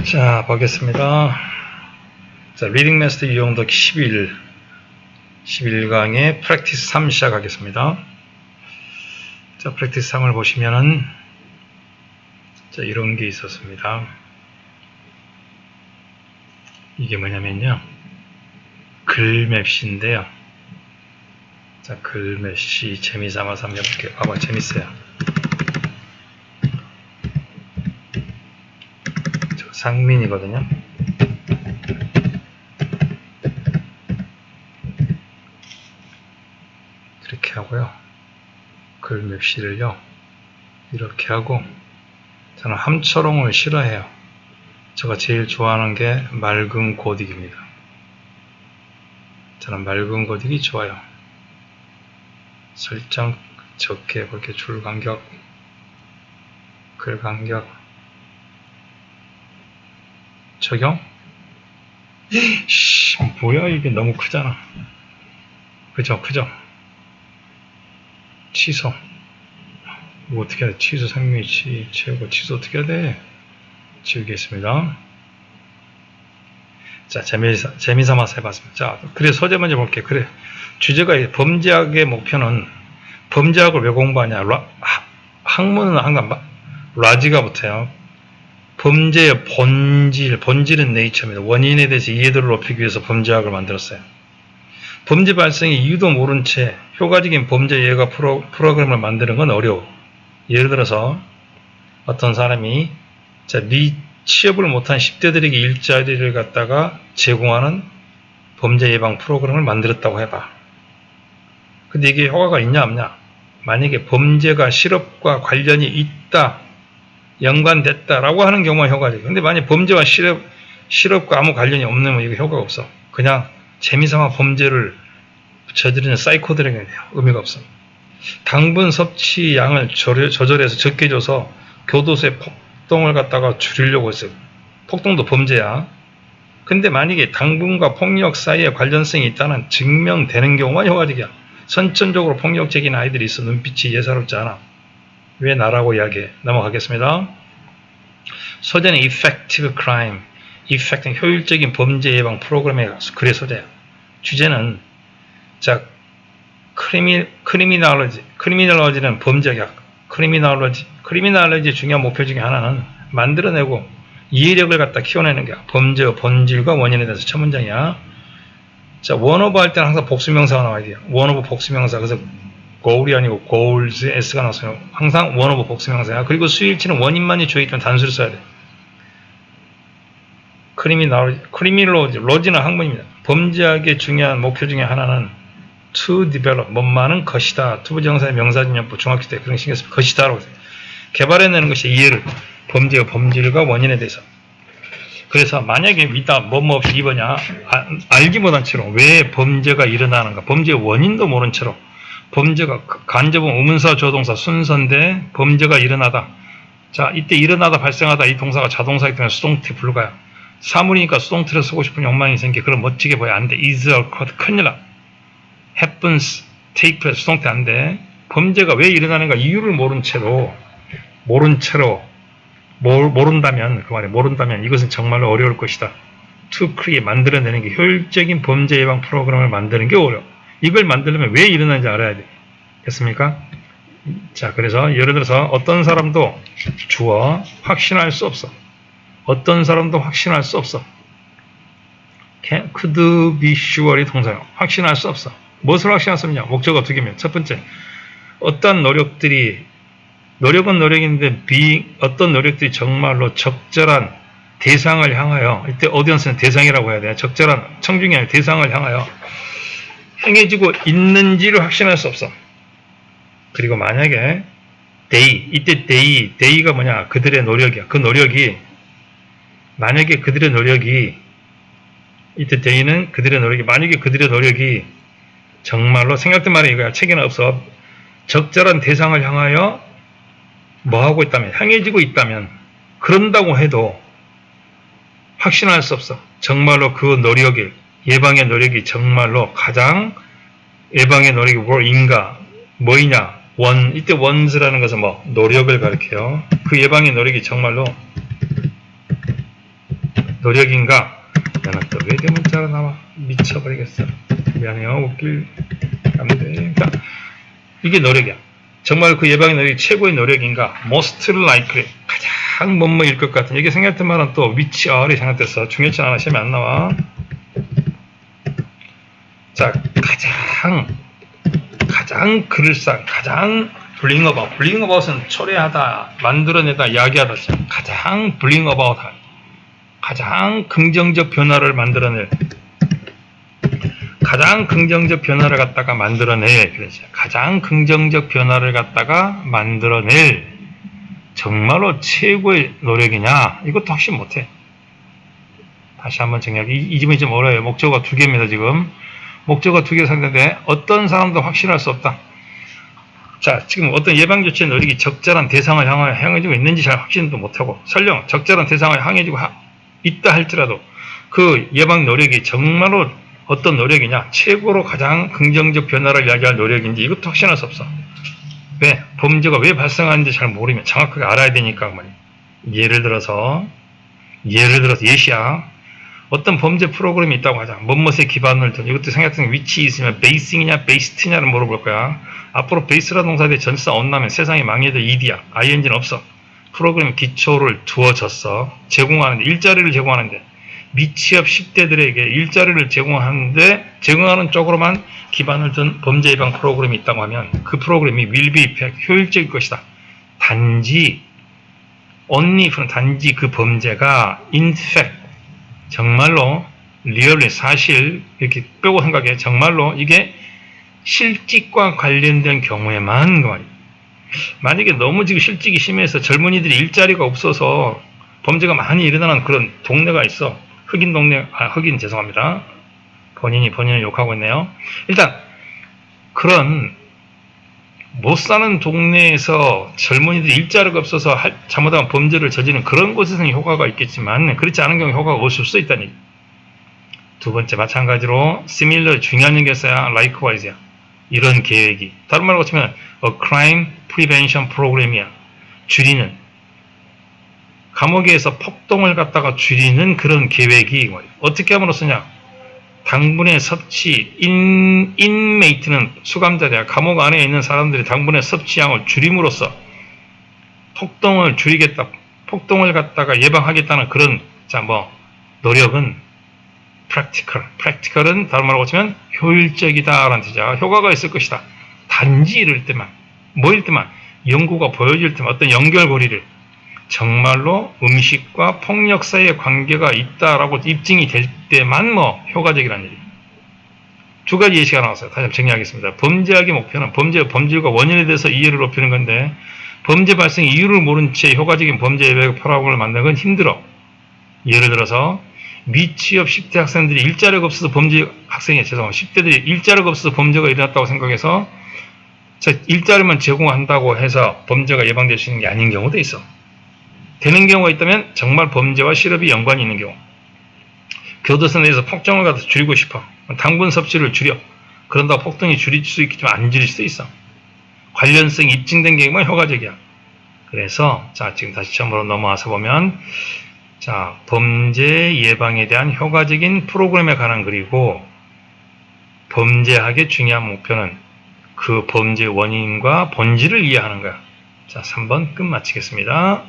자, 보겠습니다. 자, 리딩 메스터 유형독 11강의 프랙티스 3 시작하겠습니다. 자, 프랙티스 3을 보시면은, 자, 이런 게 있었습니다. 이게 뭐냐면요. 글맵시인데요. 자, 글맵시 재미삼아서 한번 해볼게요. 봐봐, 재밌어요. 저 상민이거든요. 이렇게 하고요. 글맵시를요. 이렇게 하고, 저는 함초롱을 싫어해요. 제가 제일 좋아하는 게 맑은 고딕입니다. 저는 맑은 고딕이 좋아요. 설정 적게 해볼게요. 줄 간격, 글 간격, 적용? 뭐야, 이게 너무 크잖아. 그죠? 취소. 이거 어떻게 해야 돼? 취소 상명이 채우고 취소 어떻게 해야 돼? 지우겠습니다. 자, 재미삼아서 해봤습니다. 자, 그래, 소재 먼저 볼게요. 그래, 주제가 범죄학의 목표는, 범죄학을 왜 공부하냐? 학문은 한간 라지가 붙어요. 범죄의 본질은 네이처입니다. 원인에 대해서 이해도를 높이기 위해서 범죄학을 만들었어요. 범죄 발생의 이유도 모른 채 효과적인 범죄 예가 프로그램을 만드는 건 어려워. 예를 들어서 어떤 사람이 취업을 못한 10대들에게 일자리를 갖다가 제공하는 범죄 예방 프로그램을 만들었다고 해봐. 근데 이게 효과가 있냐 없냐? 만약에 범죄가 실업과 관련이 있다, 연관됐다라고 하는 경우가 효과적이에요. 근데 만약 범죄와 실업과 아무 관련이 없는 이게 효과가 없어. 그냥 재미삼아 범죄를 저지르는 사이코들에게 의미가 없어. 당분 섭취 양을 조절해서 적게 줘서 교도소에 폭동을 갖다가 줄이려고 했어요. 폭동도 범죄야. 근데 만약에 당분과 폭력 사이에 관련성이 있다는 증명되는 경우만 효과적이야. 선천적으로 폭력적인 아이들이 있어 눈빛이 예사롭지 않아. 왜 나라고 이야기해? 넘어가겠습니다. 소재는 effective crime, effective 효율적인 범죄 예방 프로그램의 글의 소재야. 주제는 크리미널러지는 범죄학. 크리미널러지의 중요한 목표 중에 하나는 만들어내고 이해력을 갖다 키워내는 게 범죄의 본질과 원인에 대해서 첫 문장이야. 자, 원오버 할 때는 항상 복수명사가 나와야 돼요. 원오버 복수명사. 그래서 goal이 아니고 goals, s가 나왔어요. 항상 원오버 복수명사야. 그리고 수일치는 원인만이 주어있기 때문에 단수를 써야 돼. 크리미널러지는 학문입니다. 범죄학의 중요한 목표 중에 하나는 to develop, 뭔만은 것이다. 투부정사의 명사진용법 중학교 때 그런 거 신경 쓰면 것이다라고 해서 개발해내는 것이 이해를, 범죄의 본질과 원인에 대해서. 그래서 만약에 믿다 뭐뭐 없이 이거냐, 알지 못한 채로 왜 범죄가 일어나는가, 범죄의 원인도 모른 채로 범죄가 간접은 의문사 조동사 순서인데 범죄가 일어나다. 자, 이때 일어나다 발생하다 이 동사가 자동사이기 때문에 수동태 불가요. 사물이니까 수동태를 쓰고 싶은 욕망이 생겨. 그럼 멋지게 보여 안 돼. is occurred, 큰일 나. happens, take place, 수동태 안 돼. 범죄가 왜 일어나는가 이유를 모른다면, 그 말에 모른다면 이것은 정말로 어려울 것이다. to create, 만들어내는 게, 효율적인 범죄 예방 프로그램을 만드는 게 어려워. 이걸 만들려면 왜 일어나는지 알아야 돼. 됐습니까? 자, 그래서 예를 들어서 어떤 사람도 주어 확신할 수 없어. 어떤 사람도 확신할 수 없어. could be sure이 동사요. 확신할 수 없어. 무엇을 확신할 수 없냐? 목적어 두 개면. 첫 번째, 어떤 노력은 노력인데 어떤 노력들이 정말로 적절한 대상을 향하여, 이때 audience는 대상이라고 해야 돼요. 적절한 청중이 아니라 대상을 향하여 행해지고 있는지를 확신할 수 없어. 그리고 만약에 이때 day가 뭐냐? 그들의 노력이야. 그 노력이, 만약에 그들의 노력이, 이때 day는 그들의 노력이, 만약에 그들의 노력이 정말로, 생각된 말이 이거야. 책에는 없어. 적절한 대상을 향하여 뭐하고 있다면, 향해지고 있다면, 그런다고 해도 확신할 수 없어. 정말로 그 노력이, 예방의 노력이 정말로 가장, 예방의 노력이 뭐인가, 뭐이냐, 이때 원스라는 것은 노력을 가리켜요. 그 예방의 노력이 정말로 노력인가? 나는 또 왜 대문자가 나와? 미쳐버리겠어. 미안해요. 웃길 감대. 그러니까 이게 노력이야. 정말 그 예방의 노력이 최고의 노력인가? most likely. 가장 뭐뭐일 것 같은. 여기 생각했던 말은 또 which are이 생각됐어. 중요치 않아. 시험에 안 나와. 자, 가장 그럴싸한, 가장 bring about. bring about은 초래하다, 만들어내다, 이야기하다. 가장 bring about. 가장 긍정적 변화를 만들어낼. 가장 긍정적 변화를 갖다가 만들어낼. 그렇죠. 가장 긍정적 변화를 갖다가 만들어낼. 정말로 최고의 노력이냐? 이것도 확신 못해. 다시 한번 정리하기. 이 지문이 좀 어려워요. 목적어가 2개입니다, 지금. 목적어 2개 상대인데 어떤 사람도 확신할 수 없다. 자, 지금 어떤 예방조치의 노력이 적절한 대상을 향해지고 있는지 잘 확신도 못하고, 설령 적절한 대상을 향해지고 있다 할지라도 그 예방 노력이 정말로 어떤 노력이냐, 최고로 가장 긍정적 변화를 이야기할 노력인지 이것도 확신할 수 없어. 왜? 범죄가 왜 발생하는지 잘 모르면 정확하게 알아야 되니까 말이야. 예를 들어서 예시야. 어떤 범죄 프로그램이 있다고 하자. 뭐뭇에 기반을 둔. 이것도 생각하는 위치 있으면 베이싱이냐 베이스트냐를 물어볼 거야. 앞으로 베이스라는 동사에 전치사 온나면 세상이 망해도 ED야. ING는 없어. 프로그램 기초를 두어졌어. 제공하는데, 일자리를 제공하는데, 미취업 10대들에게 일자리를 제공하는 쪽으로만 기반을 둔 범죄 예방 프로그램이 있다고 하면 그 프로그램이 will be effective, 효율적일 것이다. 단지 그 범죄가 in fact 정말로 리얼리 사실 이렇게 빼고 생각해. 정말로 이게 실직과 관련된 경우에만 그 말이야. 만약에 너무 지금 실직이 심해서 젊은이들이 일자리가 없어서 범죄가 많이 일어나는 그런 동네가 있어. 흑인 동네, 흑인 죄송합니다. 본인을 욕하고 있네요. 일단 그런 못 사는 동네에서 젊은이들이 일자리가 없어서 잘못하면 범죄를 저지르는 그런 곳에서는 효과가 있겠지만 그렇지 않은 경우에 효과가 없을 수 있다는 얘기. 두 번째 마찬가지로 similar 중요한 게 있어야 likewise야. 이런 계획이. 다른 말로 치면 a crime prevention program이야. 줄이는. 감옥에서 폭동을 갖다가 줄이는 그런 계획이 어떻게 함으로써냐. 당분의 섭취, 인메이트는 수감자냐. 감옥 안에 있는 사람들이 당분의 섭취량을 줄임으로써 폭동을 줄이겠다. 폭동을 갖다가 예방하겠다는 그런 노력은 practical은 다른 말로 치면 효율적이다라는 뜻이야. 효과가 있을 것이다. 단지 이럴 때만, 연구가 보여줄 때만 어떤 연결고리를 정말로 음식과 폭력 사이의 관계가 있다라고 입증이 될 때만 효과적이라는 얘기예요. 두 가지 예시가 나왔어요. 다시 한번 정리하겠습니다. 범죄학의 목표는 범죄가 원인에 대해서 이해를 높이는 건데 범죄 발생 이유를 모른 채 효과적인 범죄 예방 프로그램을 만드는 건 힘들어. 예를 들어서 미취업 10대 학생들이 일자리가 없어서 10대들이 일자리가 없어서 범죄가 일어났다고 생각해서 일자리만 제공한다고 해서 범죄가 예방될 수 있는 게 아닌 경우도 있어. 되는 경우가 있다면 정말 범죄와 실업이 연관이 있는 경우. 교도소 내에서 폭정을 갖다 줄이고 싶어. 당분 섭취를 줄여. 그런다고 폭동이 줄일 수 있겠지만 안 줄일 수도 있어. 관련성이 입증된 경우만 효과적이야. 그래서 지금 다시 처음으로 넘어와서 보면 범죄 예방에 대한 효과적인 프로그램에 관한 글이고 범죄학의 중요한 목표는 그 범죄 원인과 본질을 이해하는 거야. 3번 끝 마치겠습니다.